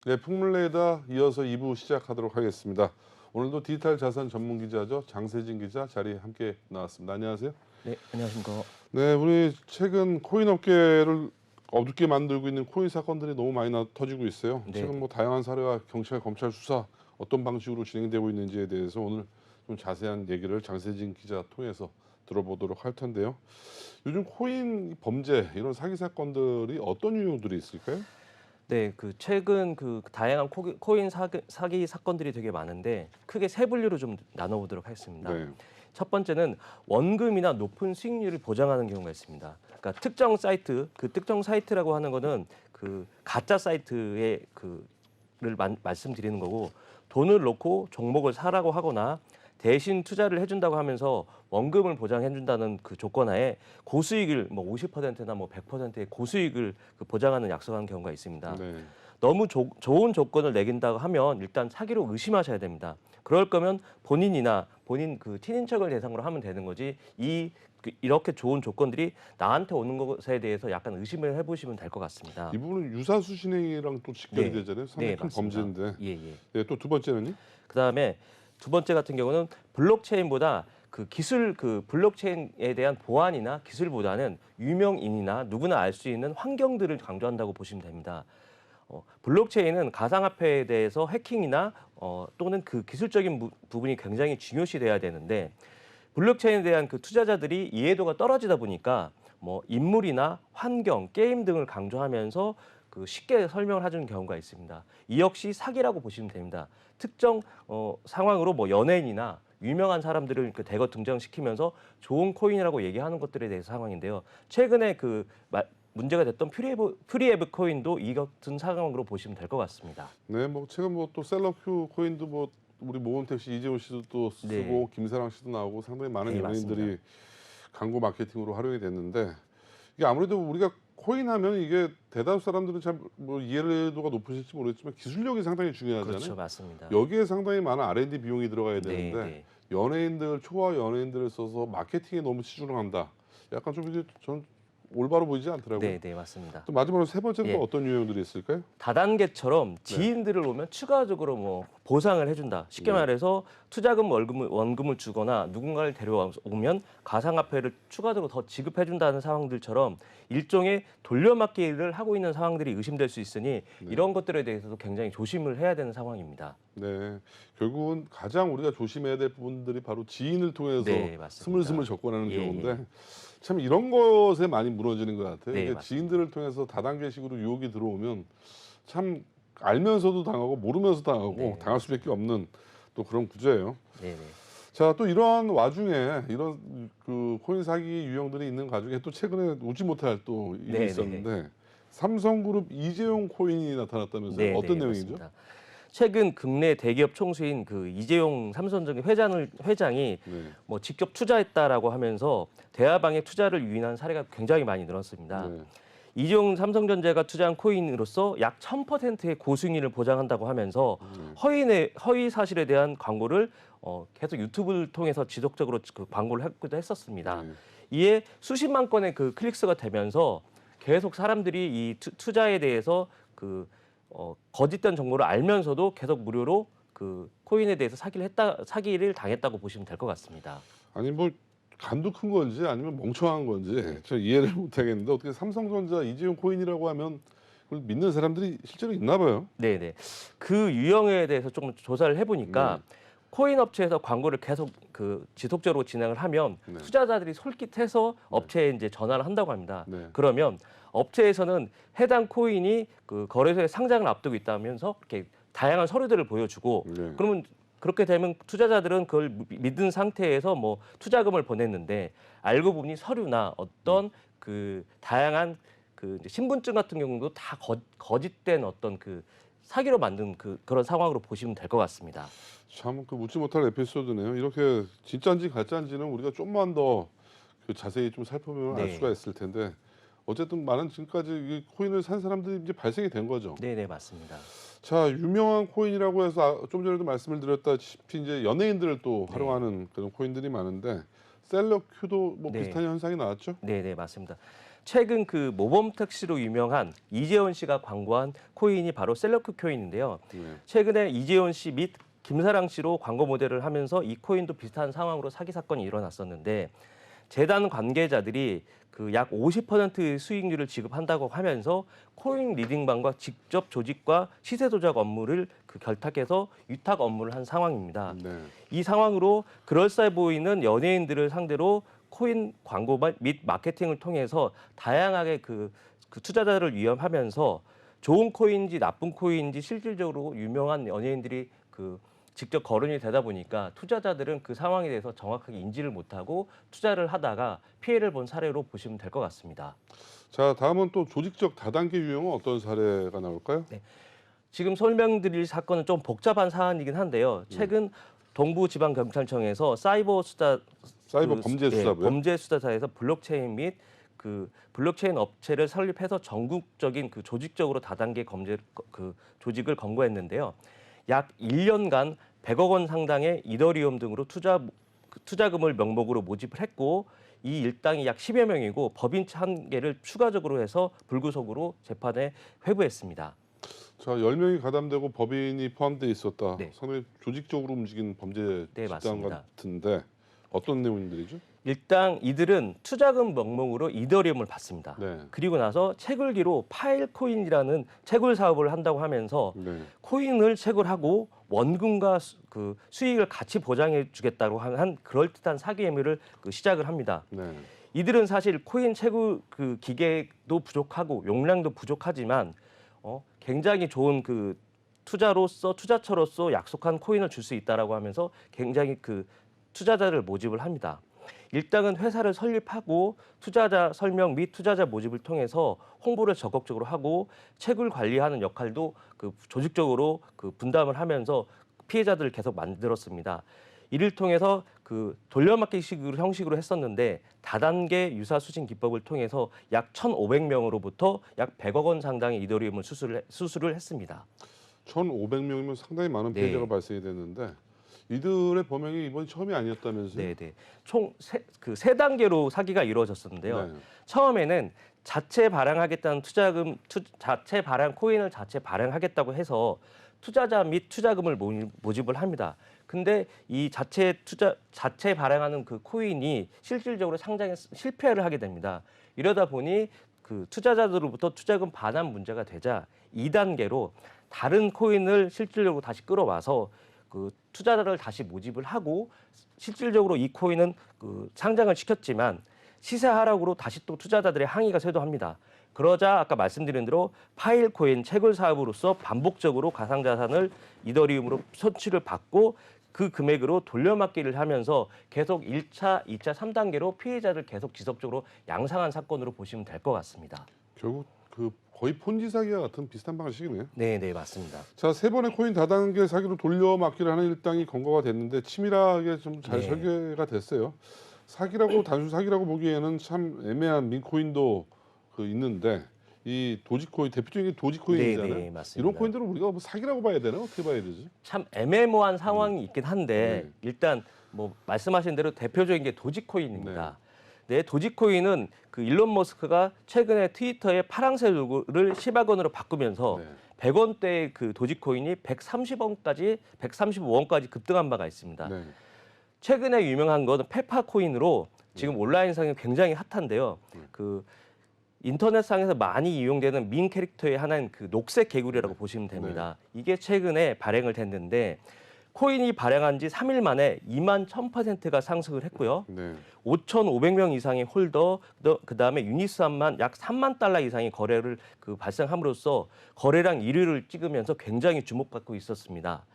네, 풍물레이다 이어서 2부 시작하도록 하겠습니다. 오늘도 디지털 자산 전문 기자죠. 장세진 기자 자리에 함께 나왔습니다. 안녕하세요. 네, 안녕하십니까. 네, 우리 최근 코인 업계를 어둡게 만들고 있는 코인 사건들이 너무 많이 터지고 있어요. 네, 최근 뭐 다양한 사례와 경찰, 검찰 수사 어떤 방식으로 진행되고 있는지에 대해서 오늘 좀 자세한 얘기를 장세진 기자 통해서 들어보도록 할 텐데요. 요즘 코인 범죄 이런 사기 사건들이 어떤 유형들이 있을까요? 네, 최근 다양한 코인 사기 사건들이 되게 많은데 크게 세 분류로 좀 나눠보도록 하겠습니다. 네. 첫 번째는 원금이나 높은 수익률을 보장하는 경우가 있습니다. 그러니까 특정 사이트, 특정 사이트라고 하는 거는 가짜 사이트의 를 말씀드리는 거고, 돈을 넣고 종목을 사라고 하거나 대신 투자를 해준다고 하면서 원금을 보장해준다는 그 조건하에 고수익을 뭐 50%나 뭐 100%의 고수익을 보장하는 약속하는 경우가 있습니다. 네. 너무 좋은 조건을 내긴다고 하면 일단 사기로 의심하셔야 됩니다. 그럴 거면 본인이나 본인 친인척을 대상으로 하면 되는 거지, 이렇게 좋은 조건들이 나한테 오는 것에 대해서 약간 의심을 해보시면 될 것 같습니다. 이 부분은 유사수신행이랑 또 직결이 네. 되잖아요. 상당히 네, 큰 맞습니다. 범죄인데. 예, 예. 네, 또 두 번째는요? 그다음에 두 번째 같은 경우는 블록체인보다 블록체인에 대한 보안이나 기술보다는 유명인이나 누구나 알 수 있는 환경들을 강조한다고 보시면 됩니다. 블록체인은 가상화폐에 대해서 해킹이나 또는 기술적인 부분이 굉장히 중요시 돼야 되는데, 블록체인에 대한 투자자들이 이해도가 떨어지다 보니까 뭐 인물이나 환경, 게임 등을 강조하면서 쉽게 설명을 해주는 경우가 있습니다. 이 역시 사기라고 보시면 됩니다. 특정 상황으로 뭐 연예인이나 유명한 사람들을 대거 등장시키면서 좋은 코인이라고 얘기하는 것들에 대해서 상황인데요. 최근에 문제가 됐던 프리에브 코인도 이 같은 상황으로 보시면 될 것 같습니다. 네, 뭐 최근 뭐 또 셀럽큐 코인도 뭐 우리 모은택 씨, 이재호 씨도 또 쓰고 네. 김사랑 씨도 나오고 상당히 많은 네, 연예인들이 맞습니다. 광고 마케팅으로 활용이 됐는데, 이게 아무래도 우리가 코인 하면 이게 대다수 사람들은 잘 뭐 이해도가 높으실지 모르겠지만 기술력이 상당히 중요하잖아요. 그렇죠, 맞습니다. 여기에 상당히 많은 R&D 비용이 들어가야 네, 되는데 네. 초과 연예인들을 써서 마케팅에 너무 치중을 한다. 약간 좀 이게 전 올바로 보이지 않더라고요. 네, 네, 맞습니다. 또 마지막으로 세 번째는 또 예. 어떤 유형들이 있을까요? 다단계처럼 지인들을 오면 추가적으로 뭐 보상을 해준다. 쉽게 네. 말해서 투자금 원금을 주거나 누군가를 데려오면 가상화폐를 추가적으로 더 지급해준다는 상황들처럼 일종의 돌려막기를 하고 있는 상황들이 의심될 수 있으니 이런 것들에 대해서도 굉장히 조심을 해야 되는 상황입니다. 네, 결국은 가장 우리가 조심해야 될 부분들이 바로 지인을 통해서 네, 맞습니다. 스물스물 접근하는 예, 경우인데, 예. 참 이런 것에 많이 무너지는 것 같아요. 네, 이게 맞습니다. 지인들을 통해서 다단계식으로 유혹이 들어오면 참 알면서도 당하고 모르면서 당하고 네, 당할 수밖에 없는 또 그런 구조예요. 네, 네. 자, 또 이러한 와중에 이런 코인 사기 유형들이 있는 와중에 또 최근에 웃지 못할 또 일이 네, 있었는데, 삼성그룹 이재용 코인이 나타났다면서요? 네, 어떤 네, 내용이죠? 맞습니다. 최근 국내 대기업 총수인 이재용 삼성전자 회장이 네. 뭐 직접 투자했다라고 하면서 대화방에 투자를 유인한 사례가 굉장히 많이 늘었습니다. 네. 이재용 삼성전자가 투자한 코인으로서 약 1000%의 고수익률을 보장한다고 하면서 허위 사실에 대한 광고를 계속 유튜브를 통해서 지속적으로 광고를 하기도 했었습니다. 네. 이에 수십만 건의 클릭수가 되면서 계속 사람들이 이 투자에 대해서 거짓된 정보를 알면서도 계속 무료로 코인에 대해서 사기를 당했다고 보시면 될 것 같습니다. 아니 뭐 간도 큰 건지 아니면 멍청한 건지 저 이해를 못 하겠는데, 어떻게 삼성전자 이재용 코인이라고 하면 그걸 믿는 사람들이 실제로 있나 봐요. 네네. 그 유형에 대해서 조금 조사를 해보니까 코인 업체에서 광고를 계속 지속적으로 진행을 하면 네. 투자자들이 솔깃해서 업체에 이제 전화를 한다고 합니다. 네. 그러면 업체에서는 해당 코인이 거래소에 상장을 앞두고 있다면서 이렇게 다양한 서류들을 보여주고, 네. 그러면 그렇게 되면 투자자들은 그걸 믿은 상태에서 뭐 투자금을 보냈는데, 알고 보니 서류나 어떤 다양한 이제 신분증 같은 경우도 다 거짓된 어떤 사기로 만든 그런 상황으로 보시면 될 것 같습니다. 참 묻지 못할 에피소드네요. 이렇게 진짜인지 가짜인지는 우리가 좀만 더 자세히 좀 살펴보면 알 네. 수가 있을 텐데, 어쨌든 많은 지금까지 이 코인을 산 사람들이 이제 발생이 된 거죠. 네네, 맞습니다. 자, 유명한 코인이라고 해서 좀 전에도 말씀을 드렸다시피 이제 연예인들을 또 활용하는 그런 코인들이 많은데, 셀러큐도 뭐 네. 비슷한 현상이 나왔죠? 네, 맞습니다. 최근 그 모범 택시로 유명한 이재원 씨가 광고한 코인이 바로 셀러큐 코인인데요. 네. 최근에 이재원 씨 및 김사랑 씨로 광고 모델을 하면서 이 코인도 비슷한 상황으로 사기 사건이 일어났었는데 재단 관계자들이 그 약 50% 수익률을 지급한다고 하면서 코인 리딩방과 직접 조직과 시세 조작 업무를 그 결탁해서 위탁 업무를 한 상황입니다. 네. 이 상황으로 그럴싸해 보이는 연예인들을 상대로 코인 광고 및 마케팅을 통해서 다양하게 그 투자자를 위협하면서 좋은 코인인지 나쁜 코인인지 실질적으로 유명한 연예인들이 그 직접 거론이 되다 보니까 투자자들은 그 상황에 대해서 정확하게 인지를 못하고 투자를 하다가 피해를 본 사례로 보시면 될 것 같습니다. 자, 다음은 또 조직적 다단계 유형은 어떤 사례가 나올까요? 네. 지금 설명드릴 사건은 좀 복잡한 사안이긴 한데요. 최근 동부지방경찰청에서 사이버 범죄 수사부요? 범죄 수사사에서 블록체인 및 그 블록체인 업체를 설립해서 전국적인 그 조직적으로 다단계 범죄 그 조직을 검거했는데요. 약 1년간 100억 원 상당의 이더리움 등으로 투자금을 명목으로 모집을 했고 이 일당이 약 10여 명이고 법인 1개를 추가적으로 해서 불구속으로 재판에 회부했습니다. 자, 10명이 가담되고 법인이 포함되어 있었다. 네. 상당히 조직적으로 움직인 범죄 네, 집단 맞습니다. 같은데 어떤 내용들이죠? 일단 이들은 투자금 명목으로 이더리움을 받습니다. 네. 그리고 나서 채굴기로 파일코인이라는 채굴 사업을 한다고 하면서 네. 코인을 채굴하고 원금과 그 수익을 같이 보장해 주겠다고 한 그럴듯한 사기 행위를 시작을 합니다. 네. 이들은 사실 코인 채굴 그 기계도 부족하고 용량도 부족하지만 굉장히 좋은 그 투자처로서 약속한 코인을 줄 수 있다라고 하면서 굉장히 그 투자자를 모집을 합니다. 일당은 회사를 설립하고 투자자 설명 및 투자자 모집을 통해서 홍보를 적극적으로 하고 채굴 관리하는 역할도 그 조직적으로 그 분담을 하면서 피해자들을 계속 만들었습니다. 이를 통해서 그 돌려막기 형식으로 했었는데 다단계 유사 수신 기법을 통해서 약 1,500명으로부터 약 100억 원 상당의 이더리움을 수수를 했습니다. 1,500명이면 상당히 많은 네. 피해자가 발생이 됐는데 이들의 범행이 이번 처음이 아니었다면서요? 네. 총 세 단계로 사기가 이루어졌었는데요. 네. 처음에는 자체 발행하겠다는 자체 발행 코인을 자체 발행하겠다고 해서 투자자 및 투자금을 모집을 합니다. 근데 이 자체 발행하는 그 코인이 실질적으로 상장에 실패를 하게 됩니다. 이러다 보니 그 투자자들로부터 투자금 반환 문제가 되자 2단계로 다른 코인을 실질적으로 다시 끌어와서 그 투자자를 다시 모집을 하고 실질적으로 이 코인은 그 상장을 시켰지만 시세 하락으로 다시 또 투자자들의 항의가 쇄도합니다. 그러자 아까 말씀드린 대로 파일 코인 채굴 사업으로서 반복적으로 가상자산을 이더리움으로 손취를 받고 그 금액으로 돌려막기를 하면서 계속 1차, 2차, 3단계로 피해자를 계속 지속적으로 양상한 사건으로 보시면 될 것 같습니다. 결국 그 거의 폰지 사기와 같은 비슷한 방식이네요. 네, 맞습니다. 자, 세 번의 코인 다단계 사기로 돌려막기를 하는 일당이 검거가 됐는데 치밀하게 좀 잘 네. 설계가 됐어요. 단순 사기라고 보기에는 참 애매한 민코인도 있는데 이 도지코인 대표적인 게 도지코인이잖아요. 네, 맞습니다. 이런 코인들은 우리가 뭐 사기라고 봐야 되나 어떻게 봐야 되지? 참 애매모호한 상황이 있긴 한데 일단 뭐 말씀하신 대로 대표적인 게 도지코인입니다. 네, 도지코인은 그 일론 머스크가 최근에 트위터의 파랑새 로고를 10억 원으로 바꾸면서 100원대의 그 도지코인이 135원까지 급등한 바가 있습니다. 네. 최근에 유명한 거는 페파코인으로 지금 온라인상에 굉장히 핫한데요. 그 인터넷상에서 많이 이용되는 민 캐릭터의 하나인 그 녹색 개구리라고 보시면 됩니다. 이게 최근에 발행을 됐는데 코인이 발행한 지 3일 만에 2만 1000%가 상승을 했고요. 5,500명 이상의 홀더, 그다음에 유니스왑만 약 3만 달러 이상의 거래를 발생함으로써 거래량 1위를 찍으면서 굉장히 주목받고 있었습니다.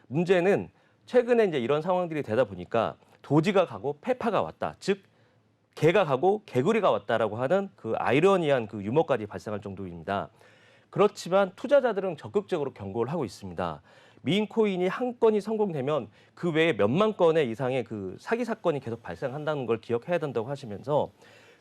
문제는 최근에 이제 이런 상황들이 되다 보니까 도지가 가고 페파가 왔다. 즉 개가 가고 개구리가 왔다라고 하는 그 아이러니한 그 유머까지 발생할 정도입니다. 그렇지만 투자자들은 적극적으로 경고를 하고 있습니다. 민코인이 한 건이 성공되면 그 외에 몇만 건의 이상의 그 사기 사건이 계속 발생한다는 걸 기억해야 된다고 하시면서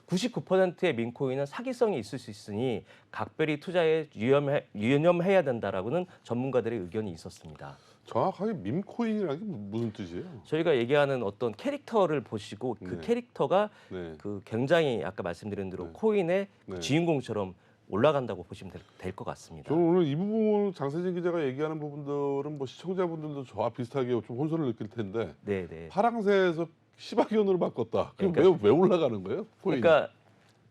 99%의 민코인은 사기성이 있을 수 있으니 각별히 투자에 유념해야 된다라고는 전문가들의 의견이 있었습니다. 정확하게 밈코인이라는 게 무슨 뜻이에요? 저희가 얘기하는 어떤 캐릭터를 보시고 그 네. 캐릭터가 네. 그 굉장히 아까 말씀드린 대로 네. 코인의 그 네. 주인공처럼 올라간다고 보시면 될 것 같습니다. 저는 오늘 이 부분 장세진 기자가 얘기하는 부분들은 뭐 시청자분들도 저와 비슷하게 좀 혼선을 느낄 텐데 네, 네. 파랑새에서 시바견으로 바꿨다. 그럼 그러니까- 왜 올라가는 거예요? 코인이? 그러니까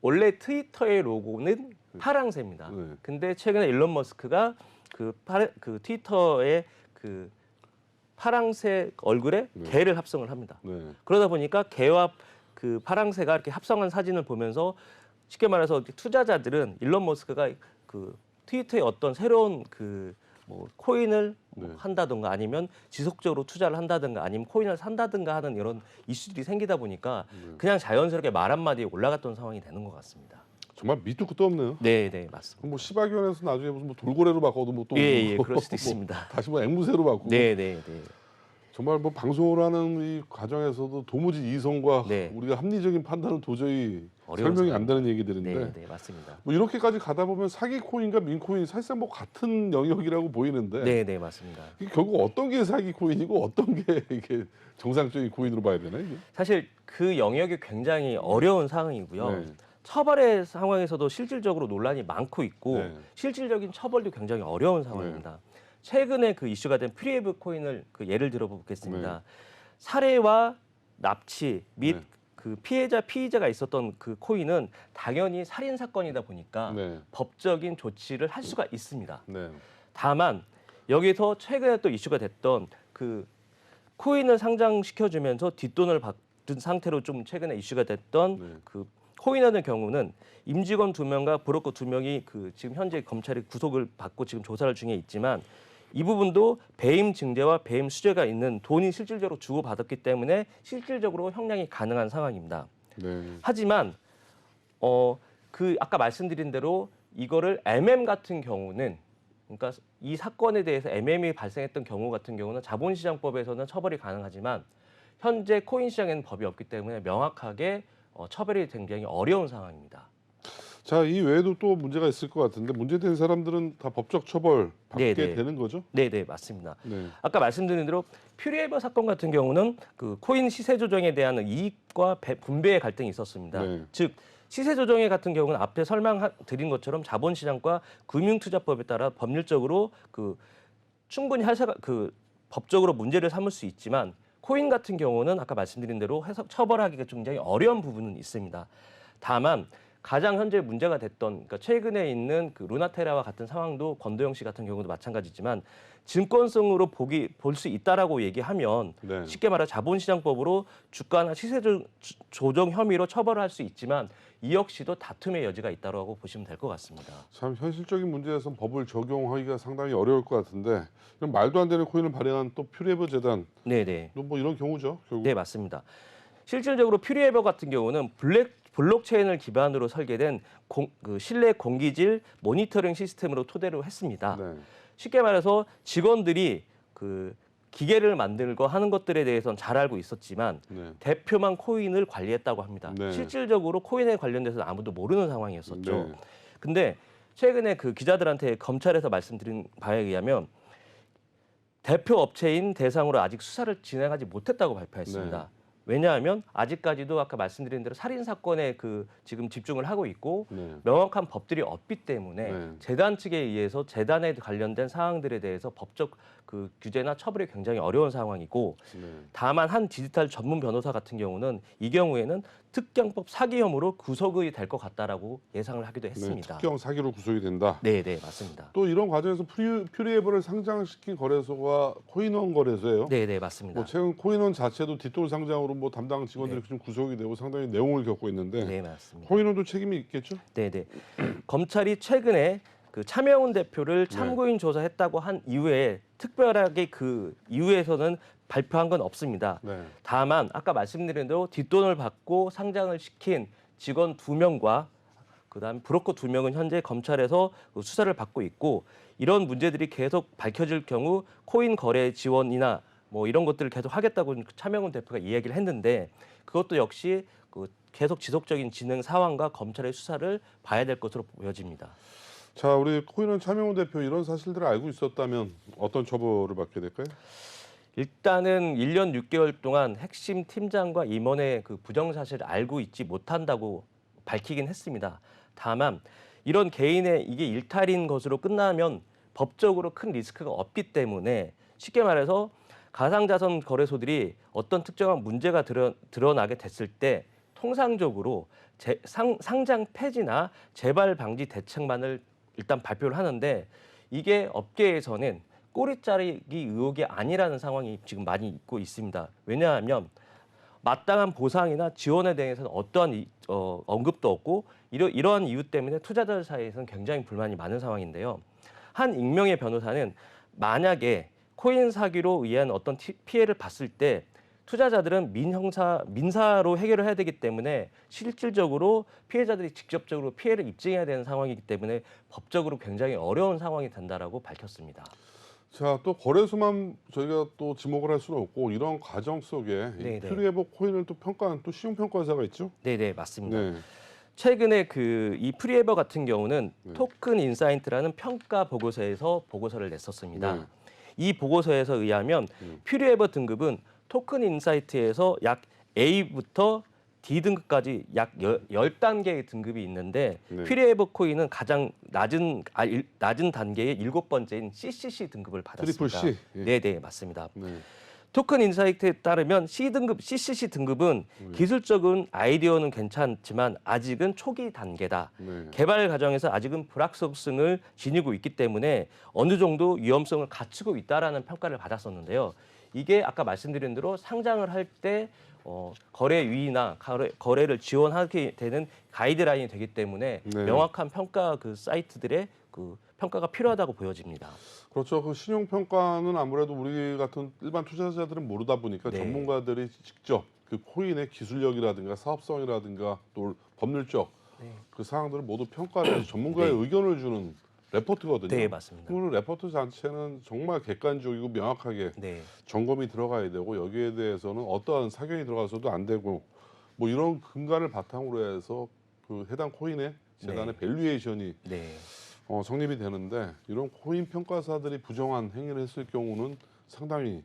원래 트위터의 로고는 파랑새입니다. 네. 근데 최근에 일론 머스크가 그 트위터의 그 파랑새 얼굴에 네. 개를 합성을 합니다. 네. 그러다 보니까 개와 그 파랑새가 이렇게 합성한 사진을 보면서 쉽게 말해서 투자자들은 일론 머스크가 그 트위터에 어떤 새로운 그 뭐 코인을 네. 한다든가 아니면 지속적으로 투자를 한다든가 아니면 코인을 산다든가 하는 이런 이슈들이 생기다 보니까 네. 그냥 자연스럽게 말 한마디에 올라갔던 상황이 되는 것 같습니다. 정말 밑도 끝도 없네요. 네, 네, 맞습니다. 그럼 뭐 시바견에서 나중에 무슨 뭐 돌고래로 바꿔도 뭐또 예, 예, 그럴 수도 있습니다. 다시 뭐 앵무새로 바꾸고 네, 네, 네. 정말 뭐 방송을 하는 이 과정에서도 도무지 이성과 네. 우리가 합리적인 판단은 도저히 어려운 설명이 상황. 안 되는 얘기들인데 네, 네, 맞습니다. 뭐 이렇게까지 가다 보면 사기 코인과 민 코인이 사실상 뭐 같은 영역이라고 보이는데 네, 네, 맞습니다. 이게 결국 어떤 게 사기 코인이고 어떤 게 이게 정상적인 코인으로 봐야 되나 이게? 사실 그 영역이 굉장히 어려운 상황이고요. 네. 처벌의 상황에서도 실질적으로 논란이 많고 있고 네. 실질적인 처벌도 굉장히 어려운 상황입니다. 최근에 그 이슈가 된 프리웨브 코인을 그 예를 들어 보겠습니다. 살해와 납치 및 네. 그 피의자가 있었던 그 코인은 당연히 살인 사건이다 보니까 네. 법적인 조치를 할 수가 있습니다. 네. 다만 여기서 최근에 또 이슈가 됐던 그 코인을 상장시켜주면서 뒷돈을 받은 상태로 좀 최근에 이슈가 됐던 네. 그 코인하는 경우는 임직원 2명과 브로커 2명이 그 지금 현재 검찰이 구속을 받고 지금 조사를 중에 있지만 이 부분도 배임 증제와 배임 수재가 있는 돈이 실질적으로 주고받았기 때문에 실질적으로 형량이 가능한 상황입니다. 네. 하지만 그 아까 말씀드린 대로 이거를 MM 같은 경우는 그러니까 이 사건에 대해서 MM이 발생했던 경우 같은 경우는 자본시장법에서는 처벌이 가능하지만 현재 코인 시장에는 법이 없기 때문에 명확하게 처벌이 굉장히 어려운 상황입니다. 자, 이 외에도 또 문제가 있을 것 같은데 문제된 사람들은 다 법적 처벌 받게 네, 네. 되는 거죠? 네, 네, 맞습니다. 네. 아까 말씀드린 대로 퓨리에버 사건 같은 경우는 그 코인 시세 조정에 대한 이익과 분배의 갈등이 있었습니다. 네. 즉 시세 조정에 같은 경우는 앞에 설명드린 것처럼 자본시장과 금융투자법에 따라 법률적으로 그 충분히 그 법적으로 문제를 삼을 수 있지만 코인 같은 경우는 아까 말씀드린 대로 처벌하기가 굉장히 어려운 부분은 있습니다. 다만 가장 현재 문제가 됐던 그러니까 최근에 있는 그 루나테라와 같은 상황도 권도영 씨 같은 경우도 마찬가지지만 증권성으로 볼 수 있다라고 얘기하면 네. 쉽게 말해 자본시장법으로 주가나 시세 조정 혐의로 처벌할 수 있지만 이 역시도 다툼의 여지가 있다고 보시면 될 것 같습니다. 참 현실적인 문제에서 법을 적용하기가 상당히 어려울 것 같은데 그럼 말도 안 되는 코인을 발행한 또 퓨리에버 재단 네네. 또 뭐 이런 경우죠 결국. 네, 맞습니다. 실질적으로 퓨리에버 같은 경우는 블록체인을 기반으로 설계된 그 실내 공기질 모니터링 시스템으로 토대로 했습니다. 네. 쉽게 말해서 직원들이 그 기계를 만들고 하는 것들에 대해서는 잘 알고 있었지만 네. 대표만 코인을 관리했다고 합니다. 네. 실질적으로 코인에 관련돼서는 아무도 모르는 상황이었었죠. 네. 근데 최근에 그 기자들한테 검찰에서 말씀드린 바에 의하면 대표 업체인 대상으로 아직 수사를 진행하지 못했다고 발표했습니다. 네. 왜냐하면 아직까지도 아까 말씀드린 대로 살인 사건에 그 지금 집중을 하고 있고 네. 명확한 법들이 없기 때문에 네. 재단 측에 의해서 재단에 관련된 사항들에 대해서 법적 그 규제나 처벌이 굉장히 어려운 상황이고 네. 다만 한 디지털 전문 변호사 같은 경우는 이 경우에는 특경법 사기 혐의로 구속이 될 것 같다라고 예상을 하기도 네. 했습니다. 특경 사기로 구속이 된다. 네, 네, 맞습니다. 또 이런 과정에서 퓨리에버를 상장시킨 거래소가 코인원 거래소예요. 네, 네, 맞습니다. 뭐 최근 코인원 자체도 뒷돈 상장으로 뭐 담당 직원들이 좀 구속이 되고 상당히 내용을 겪고 있는데 네, 맞습니다. 코인원도 책임이 있겠죠? 네, 네. 검찰이 최근에 그 차명훈 대표를 참고인 조사했다고 한 이후에 특별하게 그 이후에서는 발표한 건 없습니다. 네. 다만 아까 말씀드린 대로 뒷돈을 받고 상장을 시킨 직원 2명과 그다음 브로커 2명은 현재 검찰에서 수사를 받고 있고 이런 문제들이 계속 밝혀질 경우 코인 거래 지원이나 뭐 이런 것들을 계속 하겠다고 차명훈 대표가 이야기를 했는데 그것도 역시 그 계속 지속적인 진행 상황과 검찰의 수사를 봐야 될 것으로 보여집니다. 자, 우리 코인원 차명훈 대표 이런 사실들을 알고 있었다면 어떤 처벌을 받게 될까요? 일단은 1년 6개월 동안 핵심 팀장과 임원의 그 부정 사실을 알고 있지 못한다고 밝히긴 했습니다. 다만 이런 개인의 이게 일탈인 것으로 끝나면 법적으로 큰 리스크가 없기 때문에 쉽게 말해서 가상자산 거래소들이 어떤 특정한 문제가 드러나게 됐을 때 통상적으로 상장 폐지나 재발 방지 대책만을 일단 발표를 하는데 이게 업계에서는 꼬리 자르기 의혹이 아니라는 상황이 지금 많이 있고 있습니다. 왜냐하면 마땅한 보상이나 지원에 대해서는 어떠한 언급도 없고 이러한 이유 때문에 투자자들 사이에서는 굉장히 불만이 많은 상황인데요. 한 익명의 변호사는 만약에 코인 사기로 의한 어떤 피해를 봤을 때 투자자들은 민사로 해결을 해야 되기 때문에 실질적으로 피해자들이 직접적으로 피해를 입증해야 되는 상황이기 때문에 법적으로 굉장히 어려운 상황이 된다라고 밝혔습니다. 자, 또 거래소만 저희가 또 지목을 할 수는 없고 이런 과정 속에 이 네네. 프리에버 코인을 또 평가한 또 신용평가사가 있죠? 네네, 맞습니다. 네. 최근에 이 프리에버 같은 경우는 네. 토큰 인사이트라는 평가 보고서에서 보고서를 냈었습니다. 네. 이 보고서에서 의하면 프리에버 등급은 토큰 인사이트에서 약 A부터 D 등급까지 약 10단계의 등급이 있는데 네. 프리에버 코인은 가장 낮은 단계의 7번째인 CCC 등급을 받았습니다. 트리플 C? 예. 네, 맞습니다. 네. 토큰 인사이트에 따르면 C등급, CCC 등급은 기술적인 아이디어는 괜찮지만 아직은 초기 단계다. 네. 개발 과정에서 아직은 불확실성을 지니고 있기 때문에 어느 정도 위험성을 갖추고 있다라는 평가를 받았었는데요. 이게 아까 말씀드린 대로 상장을 할 때 거래 유의나 거래를 지원하게 되는 가이드라인이 되기 때문에 네. 명확한 평가 그 사이트들의 그 평가가 필요하다고 보여집니다. 그렇죠. 그 신용평가는 아무래도 우리 같은 일반 투자자들은 모르다 보니까 네. 전문가들이 직접 그 코인의 기술력이라든가 사업성이라든가 또 법률적 그 사항들을 모두 평가를 해서 전문가의 네. 의견을 주는 레포트거든요. 네, 맞습니다. 그 레포트 자체는 정말 객관적이고 명확하게 네. 점검이 들어가야 되고 여기에 대해서는 어떠한 사견이 들어가서도 안 되고 뭐 이런 근간을 바탕으로 해서 그 해당 코인의 재단의 밸류에이션이 네. 성립이 되는데 이런 코인 평가사들이 부정한 행위를 했을 경우는 상당히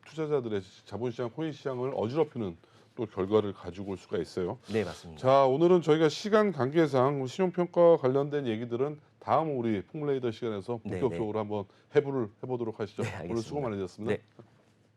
투자자들의 자본시장, 코인 시장을 어지럽히는 또 결과를 가지고 올 수가 있어요. 네, 맞습니다. 자, 오늘은 저희가 시간 관계상 신용평가 관련된 얘기들은 다음 우리 풍물레이더 시간에서 본격적으로 한번 해보도록 하시죠. 네, 오늘 알겠습니다. 수고 많으셨습니다. 네.